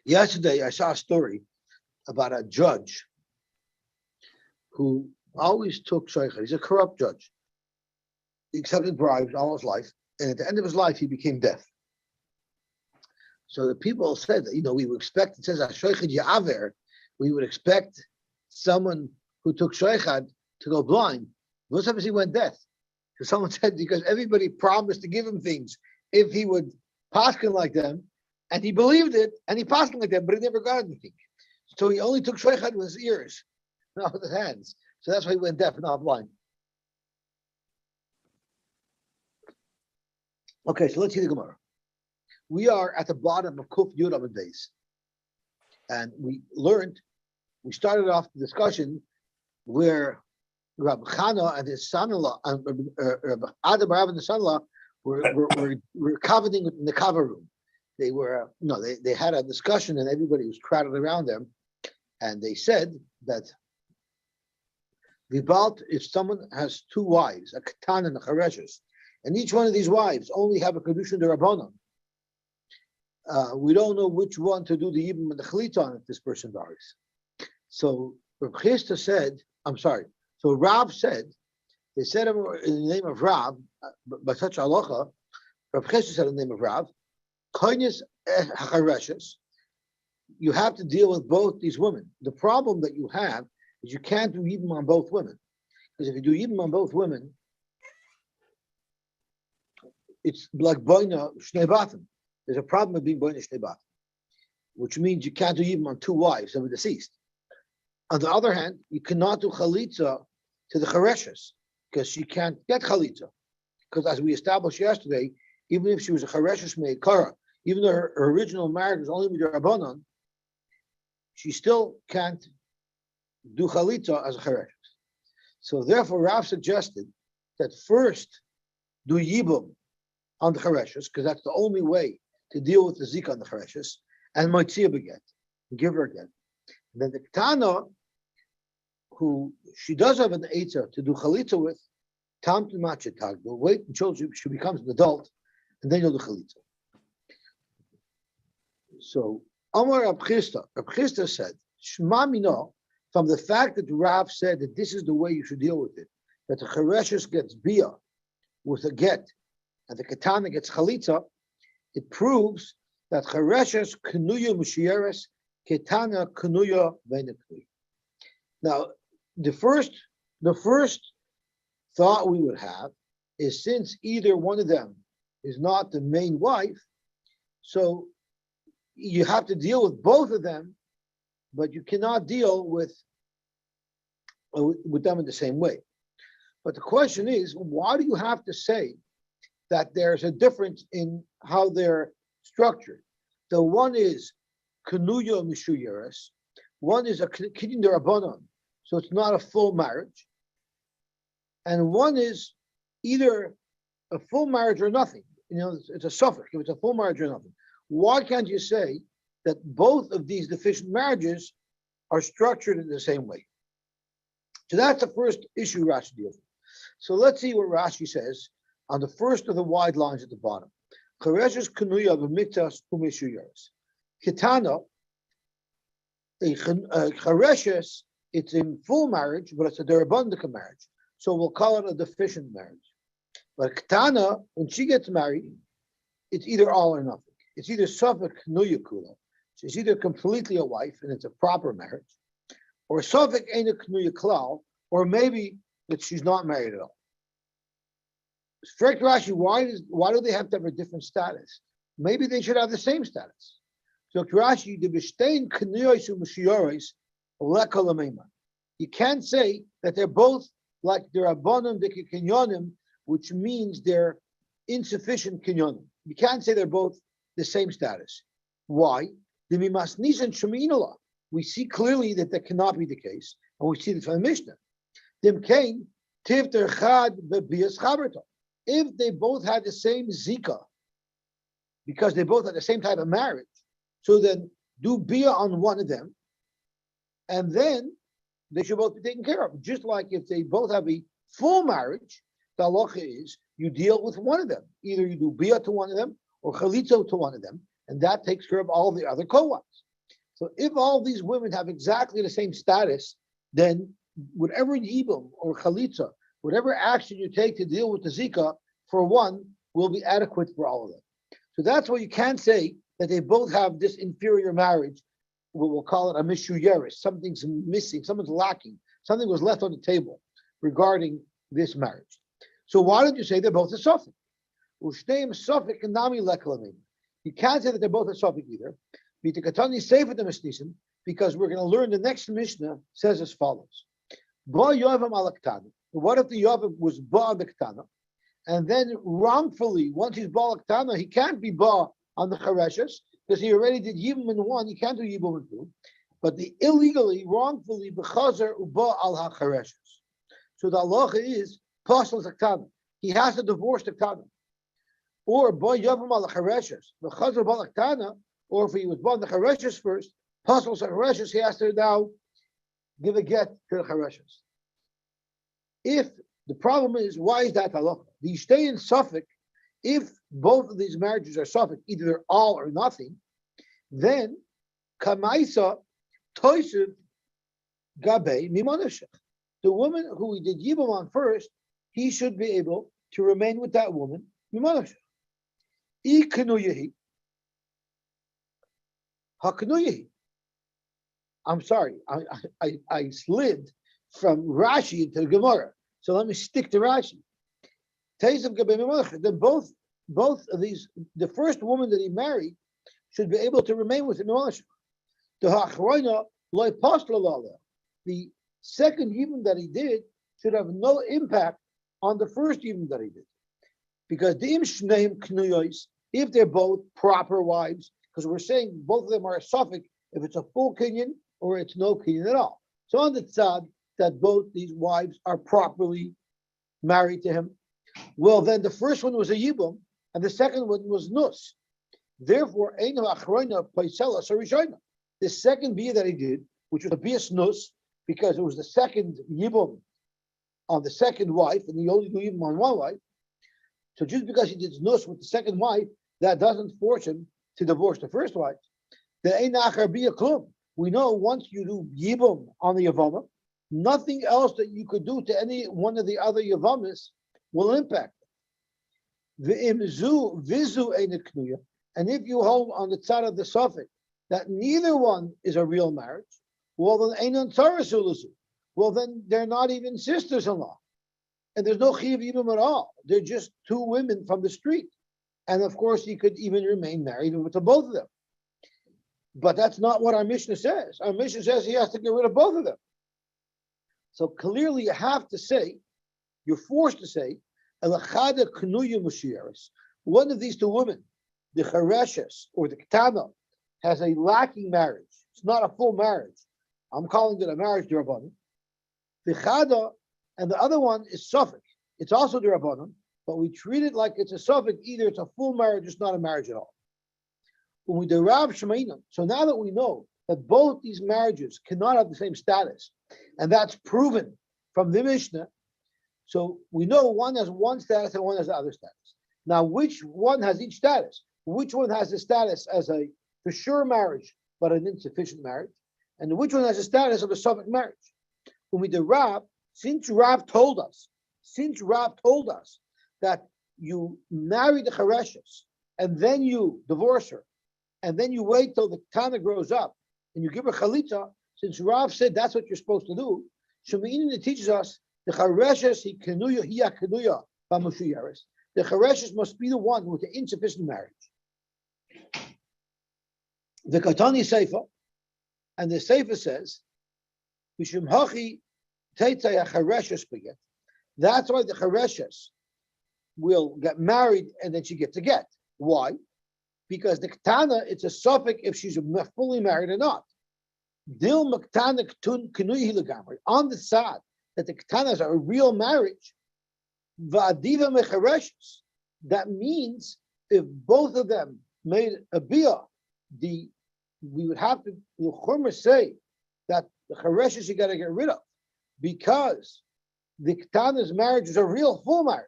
Yesterday, I saw a story about a judge who always took shaykhs. He's a corrupt judge. He accepted bribes all his life, and at the end of his life, he became deaf. So the people said that, we would expect, it says, "Shoychad Ya'aver," we would expect someone who took shaykhad to go blind. What happens he went deaf? Because someone said, because everybody promised to give him things if he would paskin like them, and he believed it, and he paskin like them, but he never got anything. So he only took shaykhad with his ears, not with his hands. So that's why he went deaf and not blind. Okay, so let's see the Gemara. We are at the bottom of Kuf Yud Amud Beis, and we started off the discussion where Rabbi Chana and his son-in-law, Rabbi Adam Rav and his son-in-law were coveting in the cover room. They were, they had a discussion, and everybody was crowded around them, and they said that if someone has two wives, a Ktana and a Chreshes, and each one of these wives only have a Kedushin D'Rabbanan, we don't know which one to do the Yibam and the Chalita on if this person dies. So Chreshes said, so Rav said, they said in the name of Rav, by such halacha, Rav Chreshes said in the name of Rav, Koines HaChareshes, you have to deal with both these women. The problem that you have is you can't do Yibam on both women. Because if you do Yibam on both women, it's like Boina Shnei Batim. There's a problem with being Boina Shnei Batim, which means you can't do Yibam on two wives of a deceased. On the other hand, you cannot do Chalitza to the Chreshes, because she can't get Chalitza. Because as we established yesterday, even if she was a Chreshes Me'ikara, even though her original marriage was only with Rabbanan, she still can't do Chalitza as a Chreshes. So therefore, Rav suggested that first do Yibum on the Chreshes, because that's the only way to deal with the Zika on the Chreshes, and Moitzia beget, give her again. And then the Ktana, who she does have an Eitzah to do Chalitza with, Tam to Machetag, but wait until she becomes an adult, and then you'll do Chalitza. So, Amar Rab Chisda said, Shema Mino, from the fact that Rav said that this is the way you should deal with it, that the Chreshes gets Bia with a get, and the Ktana gets Chalitza, it proves that Chreshes Kenuya Mushieres, Ktana Kenuya Venekli. Now, the first thought we would have is, since either one of them is not the main wife, so you have to deal with both of them, but you cannot deal with them in the same way. But the question is, why do you have to say that there's a difference in how they're structured? The one is Kenuya Mishuyeres, one is a Kidin D'Rabbanan, so it's not a full marriage, and one is either a full marriage or nothing. It's a suffix. If it's a full marriage or nothing, why can't you say that both of these deficient marriages are structured in the same way? So that's the first issue Rashi deals with. So let's see what Rashi says on the first of the wide lines at the bottom. Chreshes Kenuya B'Miktas Umeshuyers. Ktana, Chreshes, it's in full marriage, but it's a derabandika marriage. So we'll call it a deficient marriage. But Ktana, when she gets married, it's either all or nothing. It's either Safek Kenuya Kula. She's either completely a wife and it's a proper marriage, or Safek Eina Kenuya Klal, or maybe that she's not married at all. Straight Rashi, why do they have to have a different status? Maybe they should have the same status. So Rashi, the B'Shtein Kenuya Sumashiyoris Lekalamema. You can't say that they're both like the Rabbanim the Kinyonim, which means they're insufficient Kinyonim. You can't say they're both the same status. Why? We see clearly that that cannot be the case, and we see this from the Mishnah. If they both had the same Zika, because they both had the same type of marriage, so then do Bia on one of them, and then they should both be taken care of. Just like if they both have a full marriage, the halacha is you deal with one of them. Either you do Bia to one of them or Chalitza to one of them, and that takes care of all the other co-wives. So if all these women have exactly the same status, then whatever yibum or chalitza, whatever action you take to deal with the zika for one will be adequate for all of them. So that's why you can't say that they both have this inferior marriage. We'll call it a mishuyeris. Something's missing, someone's lacking, something was left on the table regarding this marriage. So why don't you say they're both a suffix? You can't say that they're both a suffix either. Because we're going to learn the next Mishnah says as follows. What if the Yavam was ba on the Ktana, and then wrongfully, once he's ba on Ktana, he can't be ba on the Chreshes, because he already did Yibum in one, he can't do Yibum in two. But the illegally, wrongfully, b'chazer uba al ha-Chreshes. So the halacha is, pasal Ktana. He has to divorce the Ktana. Or ba Yavam al Chreshes, b'chazer ba Ktana, or if he was born the Chreshes first, pasal Chreshes, he has to now give a get to the Chreshes. If the problem is, why is that halacha? The stay in Suffolk, if both of these marriages are Suffolk, either they're all or nothing, then kamaisa toisiv gabe mimonashech. The woman who he did yibum on first, he should be able to remain with that woman mimonashech. I'm sorry, I slid from Rashi into the Gemara. So let me stick to Rashi. Then both of these, the first woman that he married should be able to remain with him. The second yibum that he did should have no impact on the first yibum that he did. Because if they're both proper wives, because we're saying both of them are a suffix, if it's a full kinyan or it's no kinyan at all. So on the tzad that both these wives are properly married to him, well then the first one was a yibum and the second one was nus. Therefore, the second bia that he did, which was a bias nus, because it was the second yibum on the second wife, and he only do yibum on one wife. So just because he did nus with the second wife, that doesn't force him to divorce the first wife. We know once you do yibum on the Yevama, nothing else that you could do to any one of the other Yevamis will impact it. And if you hold on the tzad of the suffix that neither one is a real marriage, well then they're not even sisters-in-law. And there's no chiv yibum at all. They're just two women from the street. And of course, he could even remain married to both of them. But that's not what our Mishnah says. Our Mishnah says he has to get rid of both of them. So clearly you have to say, you're forced to say, one of these two women, the Chreshes or the Ktana, has a lacking marriage. It's not a full marriage. I'm calling it a marriage d'Rabbanan. The Chada and the other one is Suffolk. It's also d'Rabbanan, but we treat it like it's a Suffolk. Either it's a full marriage, it's not a marriage at all. When we derive Shemainan, so now that we know that both these marriages cannot have the same status, and that's proven from the Mishnah, so we know one has one status and one has the other status. Now, which one has each status? Which one has the status as a for sure marriage, but an insufficient marriage? And which one has the status of a Suffolk marriage? When we derive, since Rav told us that you marry the Chreshes and then you divorce her, and then you wait till the Ktana grows up and you give her chalitza, since Rav said that's what you're supposed to do, Shemainin teaches us the Chreshes hiya kenuya b'mushuyeres. The Chreshes must be the one with the insufficient marriage. The Katani Seifa, and the Seifa says, Mishum hachi teitzay Chreshes beget. That's why the Chreshes will get married and then she gets a get. Why? Because the Ktana, it's a suffix if she's fully married or not. Dil Ktana Kenuyi Legamri. On the side that the Ktanas are a real marriage, Va'adiva Mechareshes. That means if both of them made a bia, we would have to the Chumrah say that the Chereshes you got to get rid of because the Ktana's marriage is a real full marriage.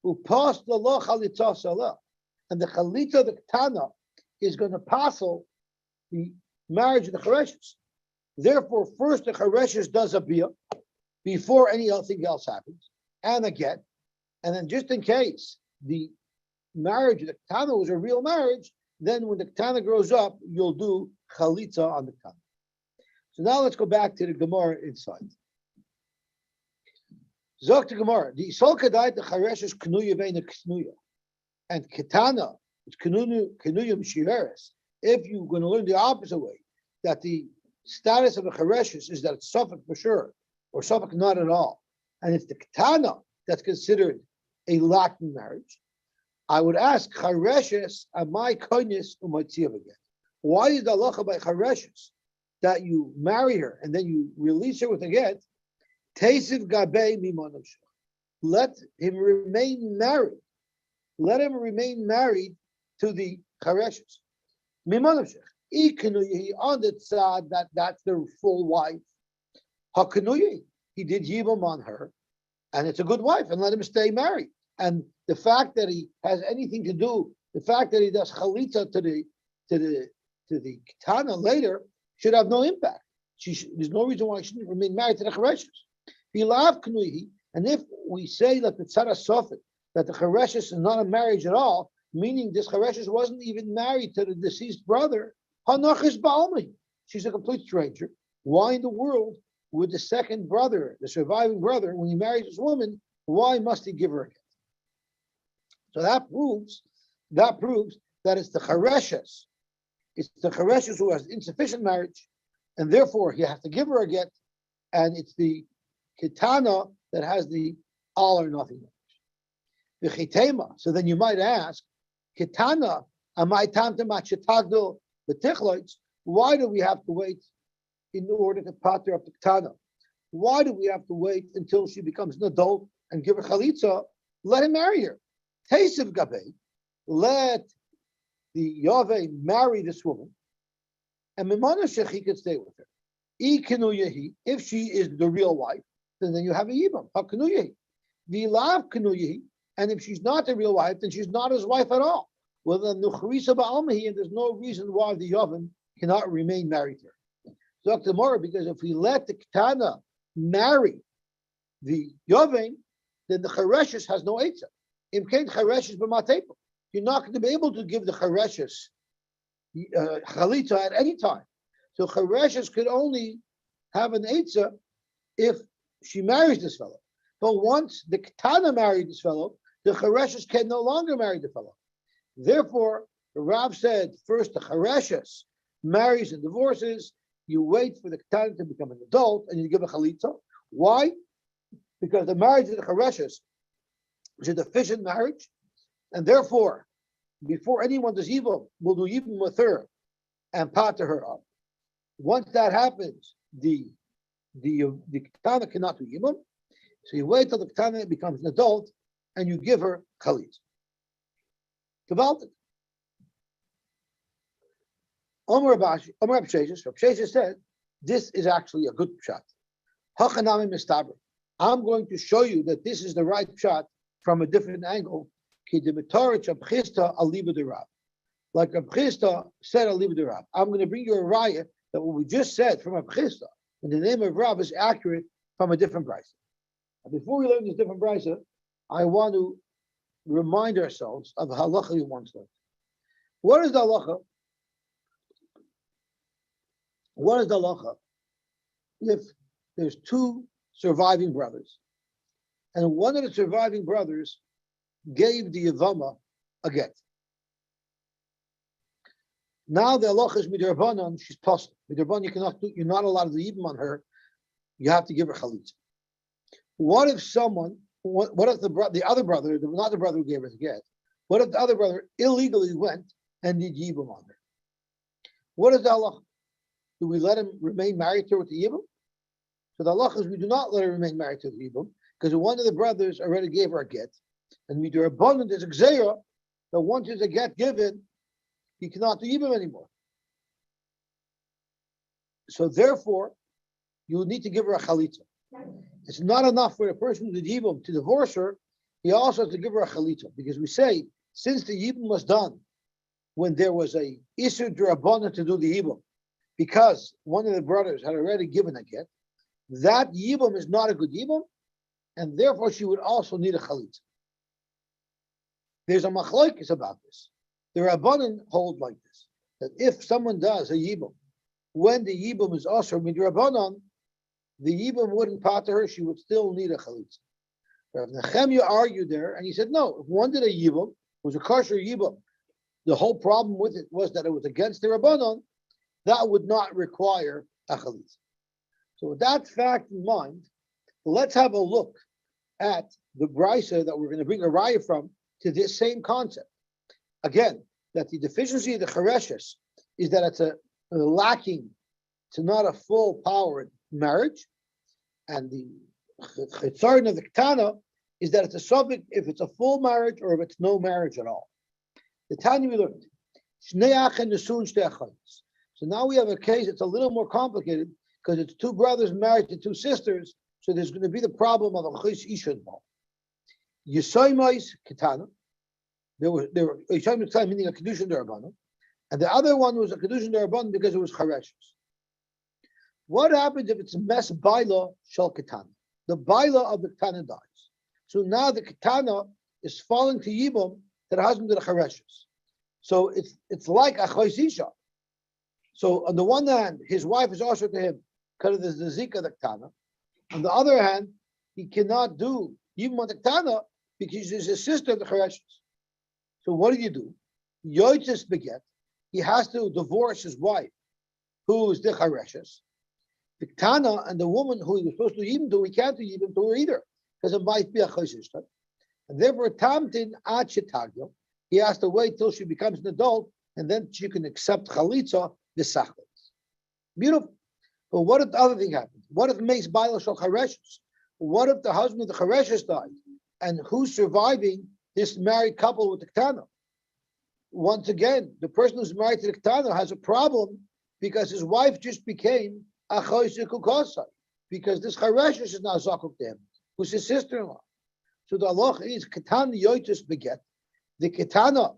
Who passed the law chalitza salah. And the chalitza, the Ktana, is going to passel the marriage of the Chreshes. Therefore, first the Chreshes does a bia before anything else happens, and a get, and then just in case the marriage of the Ktana was a real marriage, then when the Ktana grows up, you'll do chalitza on the Ktana. So now let's go back to the Gemara inside. Zok to Gemara, the Yisol Kadai, the Chreshes Knuya Veina Knuya, and Ktana, it's Knuya Mshiveres. If you're going to learn the opposite way, that the status of a Chreshes is that it's suffix for sure, or suffix not at all, and it's the Ktana that's considered a lacking marriage, I would ask Chreshes amai koines umatziav again. Why is the halacha by Chreshes that you marry her and then you release her with a get? Teisiv gabei mimonav. Let him remain married. Let him remain married to the Chreshes. Mimonav. On the tzad that's the full wife. Hakanuyi, he did yibam on her, and it's a good wife, and let him stay married. And the fact that he has anything to do, the fact that he does chalitza to the Ktana later should have no impact. There's no reason why she shouldn't remain married to the Chreshes. And if we say that the tzara sofit, that the Chreshes is not a marriage at all, meaning this Chreshes wasn't even married to the deceased brother, hanachis ba'almi. She's a complete stranger. Why in the world would the second brother, the surviving brother, when he marries this woman, why must he give her a gift? So that proves that it's the Chreshes. It's the Chreshes who has insufficient marriage, and therefore he has to give her a get, and it's the Ktana that has the all or nothing marriage. The Chitema. So then you might ask, Ktana, amai tamtem achetagdil b'tichloitz. Why do we have to wait in order to pater up the Ktana? Why do we have to wait until she becomes an adult and give her chalitza? Let him marry her. Teisiv gabei, let the Yave marry this woman, and Mimonashech, he can stay with her. If she is the real wife, then you have a Yibam. Vilav Kanuyahi, and if she's not the real wife, then she's not his wife at all. Well, then Nuchrisa Ba'almahi, and there's no reason why the Yavam cannot remain married to her. So tomorrow, because if we let the Ktana marry the Yavim, then the Chreshes has no Eitzah. Imkain Chreshes b'matepo. You're not going to be able to give the Chreshes chalitza at any time. So Chreshes could only have an Eitzah if she marries this fellow. But once the Ktana married this fellow, the Chreshes can no longer marry the fellow. Therefore, the Rav said, first the Chreshes marries and divorces, you wait for the Ktana to become an adult, and you give a chalitza. Why? Because the marriage of the Chreshes is a deficient marriage, and therefore, before anyone does evil, we'll do evil with her and pater her up. Once that happens, the Ktana cannot do evil, so you wait till the Ktana becomes an adult, and you give her chalitza. Gewaltig. Omer Chreshes said, this is actually a good pshat. Hachanami mistaber. I'm going to show you that this is the right pshat from a different angle. Like Reb Chisda said, Rab. I'm going to bring you a raya that what we just said from Reb Chisda in the name of Rab is accurate from a different brisa. Before we learn this different brisa, I want to remind ourselves of the halacha we once learned. What is the halacha? What is the halacha if there's two surviving brothers, and one of the surviving brothers gave the Yevama a get? Now the halacha is midrabanan, she's possible. Midrabanan, you're not allowed to do on her. You have to give her chalitza. What if the other brother, not the brother who gave her the get, what if the other brother illegally went and did yibum on her? What is the halacha? Do we let him remain married to her with the yibum? So the halacha is we do not let her remain married to the yibum because one of the brothers already gave her a get, and we do abundant is a gzeira that once there's a get given, he cannot do yibum anymore. So therefore, you need to give her a chalitza. It's not enough for a person who did yibum to divorce her. He also has to give her a chalitza, because we say since the yibum was done when there was a isur d'rabbanan to do the yibum, because one of the brothers had already given a get, that yibum is not a good yibum, and therefore she would also need a chalitza. There's a machlokes about this. The Rabbanan hold like this, that if someone does a yibum, when the yibum is also midrabanan, the yibum wouldn't pater her, she would still need a chalitza. Rav Nechemia argued there, and he said, no, if one did a yibum, it was a kosher yibum, the whole problem with it was that it was against the Rabbanan, that would not require a chalitza. So with that fact in mind, let's have a look at the brisa that we're going to bring a raya from to this same concept. Again, that the deficiency of the Chreshes is that it's a lacking to not a full powered marriage, and the Chetzaron of the Ktana is that it's a subject if it's a full marriage or if it's no marriage at all. The Tanya we learned, Shnei Achen Nesun Shtei Achayos. So now we have a case that's a little more complicated because it's two brothers married to two sisters, so there's going to be the problem of a Chis Isha involved. Yosy Ktana. There were Yosy meaning a Kedushin Darabanan, and the other one was a Kedushin Darabanan because it was Chreshes. What happens if it's a mes baila shel Ktana? The baila of the Ktana dies. So now the Ktana is falling to Yibum to the husband of the Chreshes. So it's like a Chos Isha. So on the one hand, his wife is also to him because of the Zika of the Ktana. On the other hand, he cannot do Yibum on the Ktana because she's a sister of the Chreshes. So what do? Yoytis beget. He has to divorce his wife, who is the Chreshes. The Ktana and the woman who he was supposed to Yibum to, he can't do Yibum to her either, because it might be a Chosishta. And therefore, Tamtin ad shetagyo, he has to wait till she becomes an adult, and then she can accept Chalitza v'sachlis. Beautiful. But what if the other thing happens? What if Meis Baila Shal Chreshes? What if the husband of the Chreshes died? And who's surviving this married couple with the Ktana? Once again, the person who's married to the Ktana has a problem because his wife just became a Choyse Kukosai, because this Chreshes is now Zakuk to him, who's his sister-in-law. So the Allah is Ktana Yoitis beget. The Ktana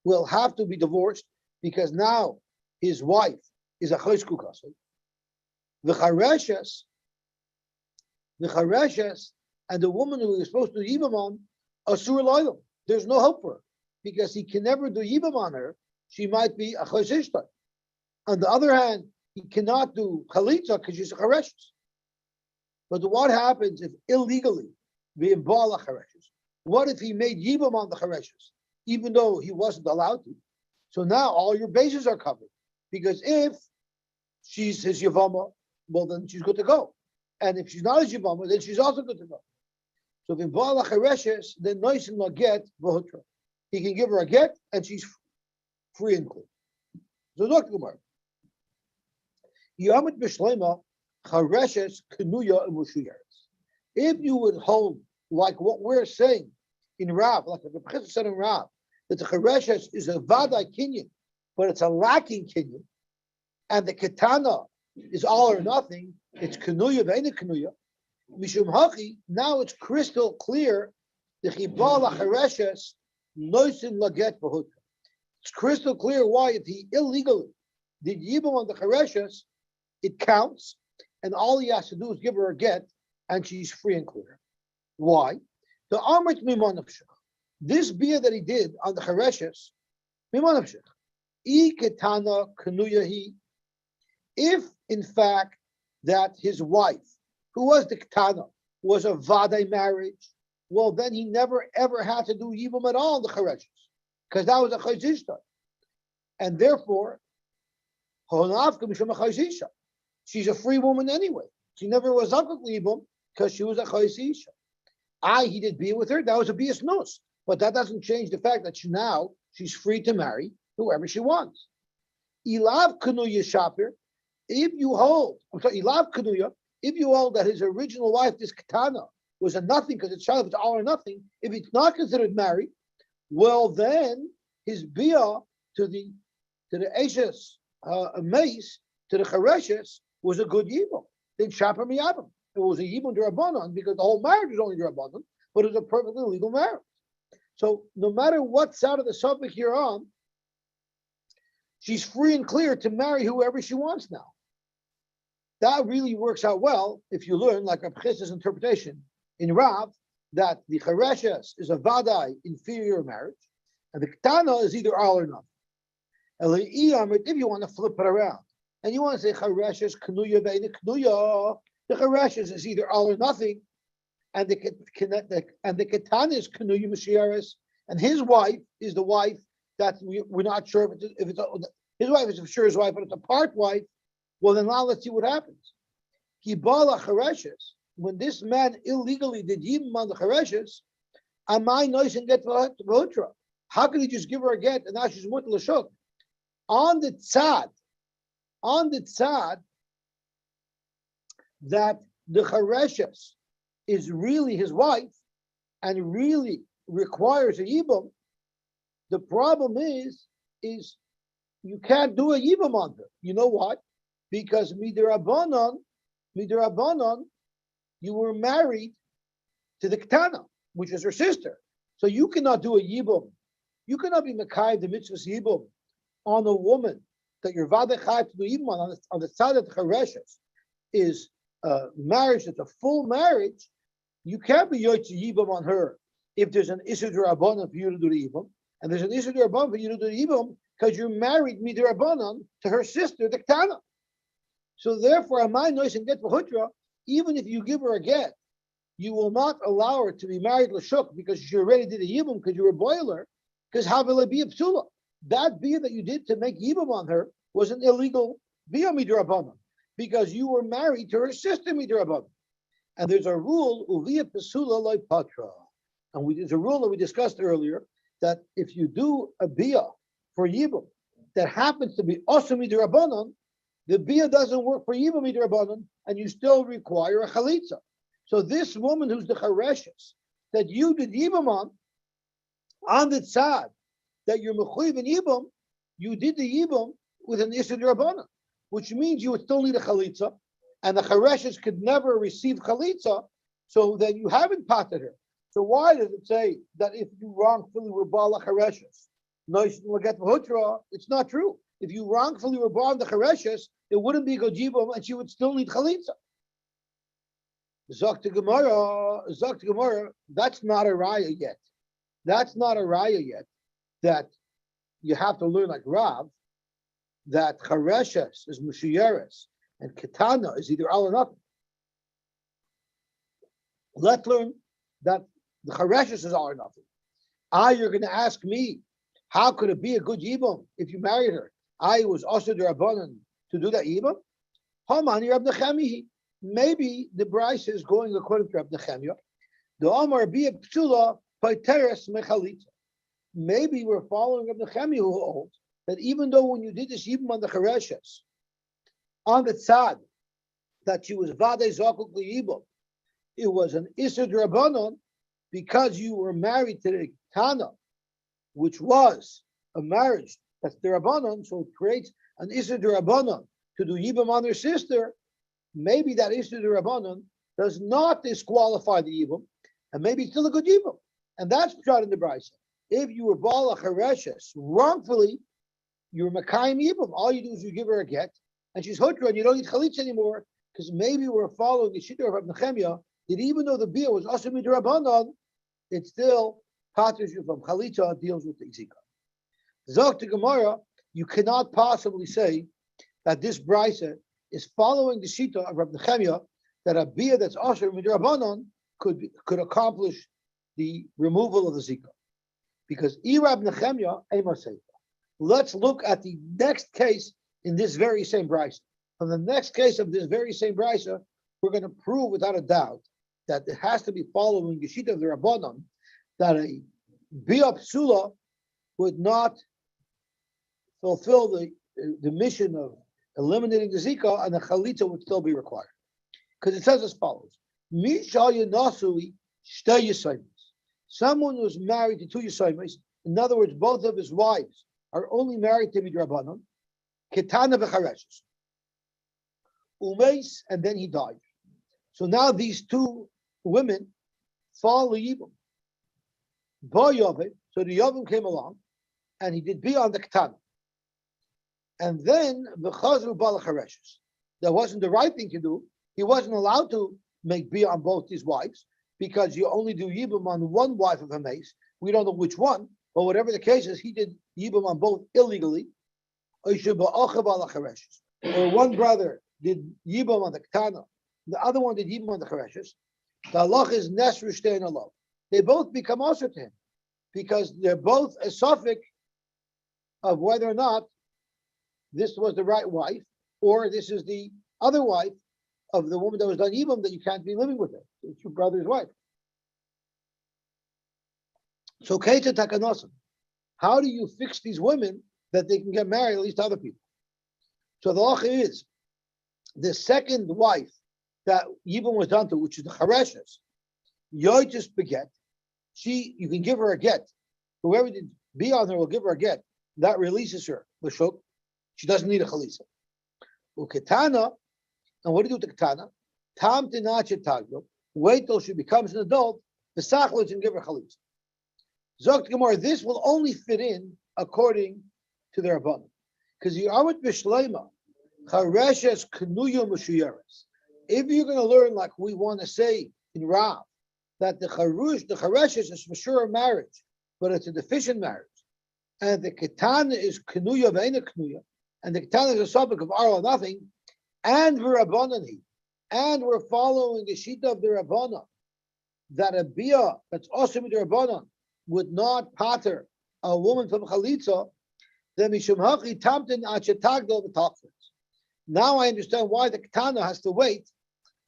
will have to be divorced because now his wife is a Choyse Kukosai. The Chreshes and the woman who is supposed to do Yibam on, Asur Loilam. There's no hope for her because he can never do Yibam on her. She might be a Chosishta. On the other hand, he cannot do Chalitza because she's a Chreshes. But what happens if illegally being Baal Chreshes? What if he made Yibam on the Chreshes, even though he wasn't allowed to? So now all your bases are covered. Because if she's his Yevamos, well, then she's good to go. And if she's not his Yevamos, then she's also good to go. So if in Baal Chreshes, then Noisim la get v'hutra. He can give her a get, and she's free and clear. So look, Gemara. Yamit b'shleima Chreshes kenuya u'mushuyeres. If you would hold like what we're saying in Rav, like the Chreshes said in Rav, that the Chreshes is a vadai kinyan, but it's a lacking kinyan, and the Ktana is all or nothing. It's kenuya v'eina kenuya. Mishum hachi. Now it's crystal clear. The chibal Chreshes noisin laget v'hutra. It's crystal clear why if he illegally did yibum on the Chreshes, it counts, and all he has to do is give her a get, and she's free and clear. Why? The Amrit Mimanavshach. This beer that he did on the Chreshes, Mimanavshach. I Ktana Kanuyahi. If in fact that his wife, who was the Ktana, was a Vadai marriage, well then he never ever had to do Yibum at all in the Chreshes, because that was a Chayzishta. And therefore, she's a free woman anyway. She never was Zakuk Yibum because she was a Chayzisha. He did be with her, that was a bias nus. But that doesn't change the fact that she's free to marry whoever she wants. Ilav Kanuya Shapir, if you hold that his original wife, this Ktana, was a nothing because it's child, it's all or nothing, if it's not considered married, well then his bia to the Ashes Mace, to the Chreshes, was a good yibum. Then Shapir Miyabim. It was a yibum Durabanan because the whole marriage was only Durabanan, but it was a perfectly legal marriage. So no matter what side of the subject you're on, she's free and clear to marry whoever she wants now. That really works out well if you learn, like Reb Chreshes' interpretation in Rav, that the Chreshes is a vadai inferior marriage, and the Ktana is either all or nothing. If you want to flip it around, and you want to say Chreshes knuya beina knuya, the Chreshes is either all or nothing, and the Ktana is knuya Mashiaris, and his wife is the wife that we're not sure if it's his wife is for sure his wife, but it's a part wife. Well, then now let's see what happens. Kibala Chreshes, when this man illegally did yibum on the Chreshes, amai nois and get v'hotra. How could he just give her a get and now she's mutter l'shuk? On the tzad that the Chreshes is really his wife and really requires a yibum, the problem is you can't do a yibum on her. You know what? Because midirabanan, you were married to the Ktana, which is her sister. So you cannot do a yibum. You cannot be Mekai the mitzvah yibum on a woman that you're vadechai to do yibum on the side of the Chreshes is marriage, it's a full marriage. You can't be Yosy yibum on her if there's an Issur D'Rabbanan for you to do the yibum, and there's an Issur D'Rabbanan for you to do the yibum because you're married midirabanan to her sister, the Ktana. So therefore, amai nois and get v'hutra, even if you give her a get, you will not allow her to be married l'shuk because you already did a yibum because you were a boiler, because how will it be a psula? That bia that you did to make yibum on her was an illegal bia midrabanan because you were married to her sister midrabanan. And there's a rule, uvia psula loy patra. And there's a rule that we discussed earlier that if you do a bia for yibum that happens to be also midrabanan, the bia doesn't work for yibum midrabanan, and you still require a chalitza. So this woman who's the Chreshes that you did yibum on the tzad that you're mechuyev in yibum, you did the yibum with an issur d'rabbanan, which means you would still need a chalitza, and the Chreshes could never receive chalitza, so then you haven't pated her. So why does it say that if you wrongfully were bala Chreshes, it's not true. If you wrongfully were born the Chreshes, it wouldn't be good yibum, and she would still need chalitza. Zok to Gemara, that's not a raya yet. That's not a raya yet. That you have to learn like Rav, that Chreshes is Mushiyeres, and Ktana is either all or nothing. Let's learn that the Chreshes is all or nothing. You're going to ask me, how could it be a good yibum if you married her? Was also the Rabbanan to do that yibum? Hamani Rab Nechemihi. Maybe the Bryce is going according to Rab Nechemia. The Omar be a psula by teres mechalitza. Maybe we're following Rab Nechemia who holds that even though when you did this yibum on the Chreshes, on the tzad, that she was vadei zakuk liyibum, it was an issur d'rabbanan because you were married to the Ktana, which was a marriage that's d'rabbanan, so it creates an issur d'rabbanan to do yibum on her sister. Maybe that issur d'rabbanan does not disqualify the yibum, and maybe it's still a good yibum. And that's shot in the Brisa. If you were bala Chreshes wrongfully, you're Makayim yibum. All you do is you give her a get, and she's hutra, and you don't need chalitza anymore, because maybe we're following the shiddur of Rab Nechemia, that even though the bia was also midrabanan, it still patters you from chalitza, deals with the zika. Zok to Gemara, you cannot possibly say that this brisa is following the shita of Rab Nechemia, that a bia that's also midrabanan could accomplish the removal of the zika, because Rab Nechemia ema seita. Let's look at the next case in this very same brisa. From the next case of this very same brisa, we're going to prove without a doubt that it has to be following the shita of the Rabbanon, that a bia psula would not fulfill the mission of eliminating the zika, and the chalitza would still be required. Because it says as follows: someone who's married to two yisaymis, in other words, both of his wives are only married to midrabanan, Ktana v'chareshes, umeis, and then he died. So now these two women fall yibum. So the Yevam came along, and he did be on the Ktana. And then the chazru bala Chreshes. That wasn't the right thing to do. He wasn't allowed to make bia on both his wives because you only do yibum on one wife of a mace. We don't know which one, but whatever the case is, he did yibum on both illegally. Or one brother did yibum on the Ktana, the other one did yibum on the Chreshes. The halach is nesru shtein alav. They both become also to him because they're both a suffix of whether or not this was the right wife or this is the other wife of the woman that was done yibum that you can't be living with her. It's your brother's wife. So keita takanosim. How do you fix these women that they can get married at least to other people? So the halacha is the second wife that yibum was done to, which is the Chreshes, yoytis beget. You can give her a get. Whoever did be on her will give her a get. That releases her. L'shuk. She doesn't need a chalitza. Ktana, and what do you do with the Ktana? Tam tinachet taglo. Wait till she becomes an adult. The sachlitz and give her chalitza. Zokt Gemara, this will only fit in according to their Rabbanan. Because you are with Bishleima, Chreshes Knuya Mushuyeres. If you're going to learn like we want to say in Rav, that the Chreshes is for sure a marriage, but it's a deficient marriage. And the Ktana is Knuya Veina Knuya, and the Ktana is a subject of Arla nothing, and Rabbanani, and we're following the Shita of the Rabbanan, that a Bia that's awesome with the Rabbanan would not pater a woman from Chalitza, then Mishum Hachi Tamtin Achetagdo B'Tachlis. Now I understand why the Ktana has to wait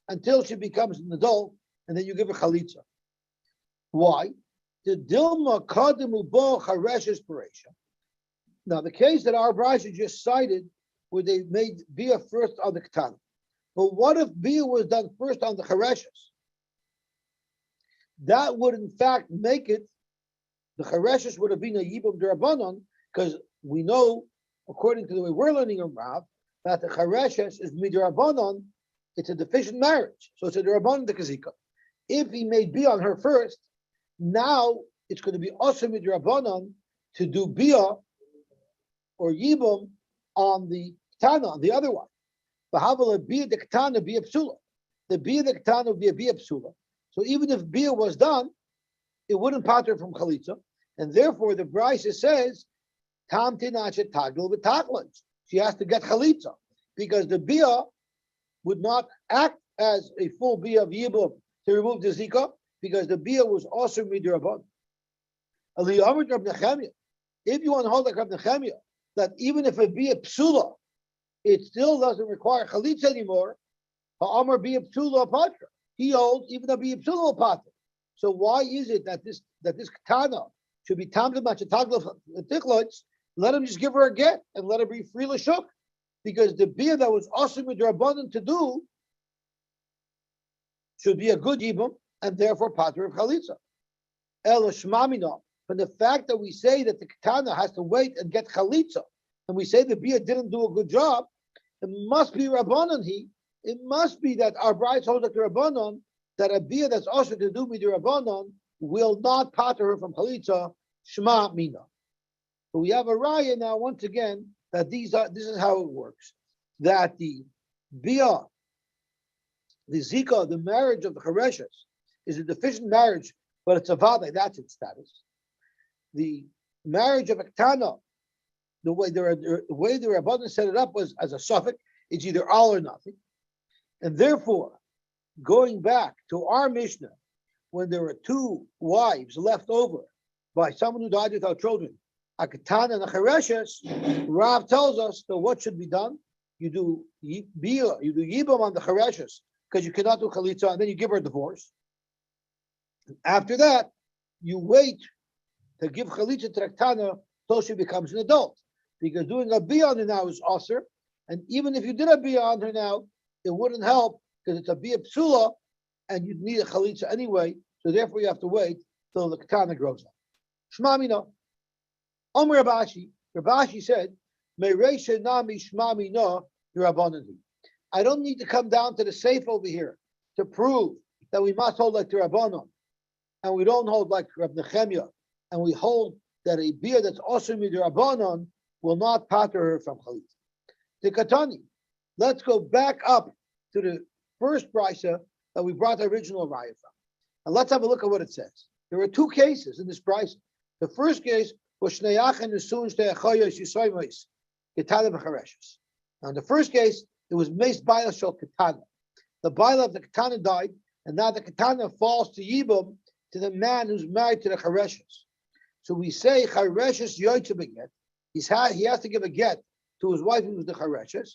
until she becomes an adult, and then you give her Chalitza. Why? The Dilma Kadimu Bo Chareshes Paresha. Now the case that our Brasha just cited, where they made Bia first on the Ktana. But what if Bia was done first on the Chreshes? That would in fact make it, the Chreshes would have been a Yibum D'Rabbanan, because we know, according to the way we're learning in Rav, that the Chreshes is Midrabanan, it's a deficient marriage. So it's a D'Rabbanan de Kazika. If he made Bia on her first, now it's going to be also Midrabanan to do Bia or Yibum on the Ktana, on the other one. V'havala Bia de Ktana Bia Psula. The Bia de Ktana would be a Bia Psula. So even if Bia was done, it wouldn't pater from Chalitza. And therefore the Brisa says, Tam tinachet tagil v'tachlon. She has to get Chalitza. Because the Bia would not act as a full Bia of Yibum to remove the Zika, because the Bia was also Midrabban. If you want to hold like Rab Nechemia, that even if a Bia Psula, it still doesn't require Chalitza anymore, Ha'amar Bia Psula Patra. He holds even a Bia Psula Patra. So why is it that this Ktana should be Tam Tinachet Tichlotz? Let him just give her a get and let her be free l'shuk, because the Bia that was awesome with Rabbanan to do should be a good yibum and therefore pater of chalitza. El shmamina, from the fact that we say that the Ktana has to wait and get chalitza, and we say the Bia didn't do a good job, it must be Rabbanan. It must be that our brides hold like the Rabbanan, that a Bia that's also to do with the Rabbanan will not pater her from chalitza. Shma mina. But we have a raya now, once again, that this is how it works. That the Bia, the Zika, the marriage of the Chreshes, is a deficient marriage, but it's a Vade, that's its status. The marriage of a Ktana, the way the Rabbanan set it up was as a suffix, it's either all or nothing. And therefore, going back to our Mishnah, when there were two wives left over by someone who died without children, a Ktana and a Chreshes, Rav tells us that what should be done? You do Bia, you do Yibam on the Chreshes, because you cannot do Chalitza, and then you give her a divorce. And after that, you wait to give Chalitza to the Ktana till she becomes an adult. Because doing a Bia on her now is Asr, and even if you did a Bia on her now, it wouldn't help, because it's a Bia Psula, and you'd need a Chalitza anyway, so therefore you have to wait till the Ktana grows up. Shma mina. Omer Rabashi said, Mereisha nami shma mina Rabbanani. I don't need to come down to the safe over here to prove that we must hold like the Rabbanon, and we don't hold like Rab Nechemia, and we hold that a Bia that's also with the Rabbanon will not pater her from Chalitza. the Katani. Let's go back up to the first brisa that we brought the original raya from. And let's have a look at what it says. There are two cases in this brisa. The first case was Shneyach and Nesun Shteyachayos Yisoymois, Ktana v'Chreshes. Now in the first case, it was Meis Baila Shel Ktana. The Baila of the Ktana died, and now the Ktana falls to Yibum, to the man who's married to the Chreshes. So we say Chreshes Yosy beget. He has to give a get to his wife who was the Chreshes.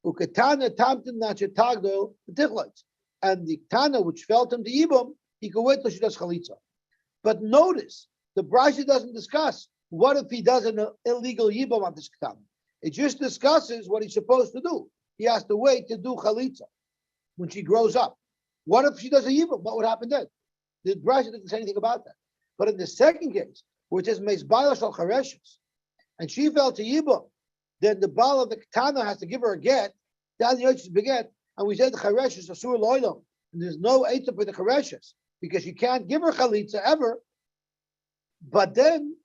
Uketana tamtin nachetagdo tichlitz. And the Ktana which felt him to Yibum, he could wait till she does chalitza. But notice, the Brisa doesn't discuss what if he does an illegal Yibum on this Ktana. It just discusses what he's supposed to do. He has to wait to do chalitza when she grows up. What if she does a Yibum? What would happen then? The Brisa doesn't say anything about that. But in the second case, where it says Meizbayla Shal Chreshes, and she fell to Yibum, then the Baal of the Ktana has to give her a get. Then the Yosy beget, and we said the Chreshes Asur Loilam, and there's no Eitzah for the Chreshes because you can't give her chalitza ever. But then